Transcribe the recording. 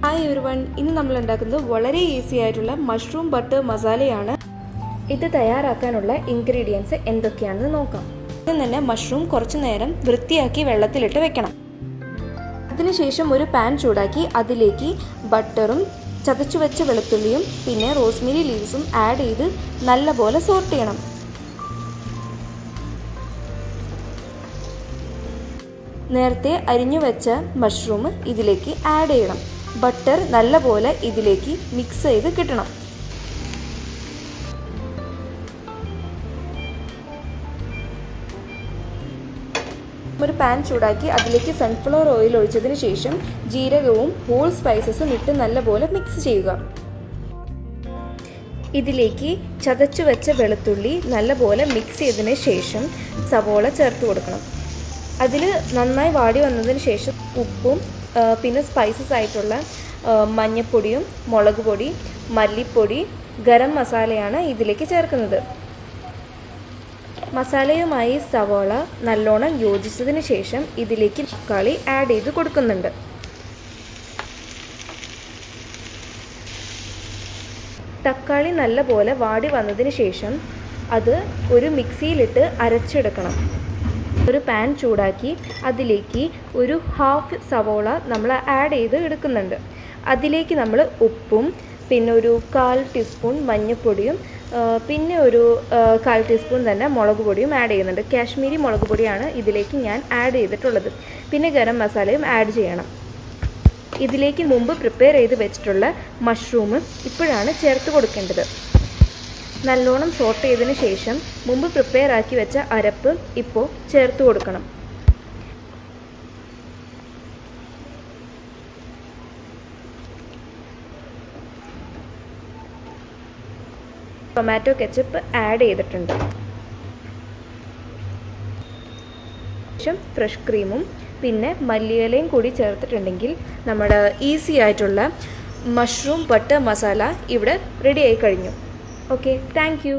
Hi everyone, ഇന്ന് നമ്മൾ ഉണ്ടാക്കുന്നത് വളരെ ഈസി ആയിട്ടുള്ള മഷ്റൂം ബട്ടർ മസാലയാണ്. ഇത് തയ്യാറാക്കാനുള്ള ഇൻഗ്രീഡിയൻസ് എന്തൊക്കെയാണെന്ന് നോക്കാം. ആദ്യം തന്നെ മഷ്റൂം കുറച്ചു നേരം വൃത്തിയാക്കി വെള്ളത്തിലിട്ട് വെക്കണം. അതിനുശേഷം ഒരു പാൻ ചൂടാക്കി അതിലേക്ക് ബട്ടറും ചതച്ചു വെച്ച വെളുത്തുള്ളിയും പിന്നെ റോസ്മേരി ലീവ്സും ആഡ് ചെയ്ത് നല്ലപോലെ സോട്ട് ചെയ്യണം. നേരത്തെ അരിഞ്ഞു വെച്ച മഷ്റൂം ഇതിലേക്ക് ആഡ് ചെയ്യണം. ബട്ടർ നല്ലപോലെ ഇതിലേക്ക് മിക്സ് ചെയ്ത് കിട്ടണം. ഒരു പാൻ ചൂടാക്കി അതിലേക്ക് സൺഫ്ലവർ ഓയിൽ ഒഴിച്ചതിന് ശേഷം ജീരകവും ഹോൾ സ്പൈസസും ഇട്ട് നല്ലപോലെ മിക്സ് ചെയ്യുക. ഇതിലേക്ക് ചതച്ചു വെച്ച വെളുത്തുള്ളി നല്ലപോലെ മിക്സ് ചെയ്തതിന് ശേഷം സവോള ചേർത്ത് കൊടുക്കണം. അതിൽ നന്നായി വാടി വന്നതിന് ശേഷം ഉപ്പും പിന്നെ സ്പൈസസ് ആയിട്ടുള്ള മഞ്ഞൾപ്പൊടിയും മുളക് പൊടി, മല്ലിപ്പൊടി, ഗരം മസാലയാണ് ഇതിലേക്ക് ചേർക്കുന്നത്. മസാലയുമായി സവോള നല്ലോണം യോജിച്ചതിന് ശേഷം ഇതിലേക്ക് തക്കാളി ആഡ് ചെയ്ത് കൊടുക്കുന്നുണ്ട്. തക്കാളി നല്ലപോലെ വാടി വന്നതിന് ശേഷം അത് ഒരു മിക്സിയിലിട്ട് അരച്ചെടുക്കണം. ഒരു പാൻ ചൂടാക്കി അതിലേക്ക് ഒരു ഹാഫ് സവോള നമ്മൾ ആഡ് ചെയ്ത് എടുക്കുന്നുണ്ട്. അതിലേക്ക് നമ്മൾ ഉപ്പും പിന്നെ ഒരു 1/4 ടീസ്പൂൺ മഞ്ഞൾപ്പൊടിയും പിന്നെ ഒരു 1/4 ടീസ്പൂൺ തന്നെ മുളക് പൊടിയും ആഡ് ചെയ്യുന്നുണ്ട്. കാശ്മീരി മുളക് പൊടിയാണ് ഇതിലേക്ക് ഞാൻ ആഡ് ചെയ്തിട്ടുള്ളത്. പിന്നെ ഗരം മസാലയും ആഡ് ചെയ്യണം. ഇതിലേക്ക് മുമ്പ് പ്രിപ്പയർ ചെയ്ത് വെച്ചിട്ടുള്ള മഷ്റൂം ഇപ്പോഴാണ് ചേർത്ത് കൊടുക്കേണ്ടത്. നല്ലോണം സോട്ട് ചെയ്തതിന് ശേഷം മുമ്പ് പ്രിപ്പയർ ആക്കി വെച്ച അരപ്പ് ഇപ്പോൾ ചേർത്ത് കൊടുക്കണം. ടൊമാറ്റോ കെച്ചപ്പ് ആഡ് ചെയ്തിട്ടുണ്ട്. ശേഷം ഫ്രഷ് ക്രീമും പിന്നെ മല്ലിയിലയും കൂടി ചേർത്തിട്ടുണ്ടെങ്കിൽ നമ്മുടെ ഈസി ആയിട്ടുള്ള മഷ്റൂം ബട്ടർ മസാല ഇവിടെ റെഡി ആയി കഴിഞ്ഞു. Okay, thank you.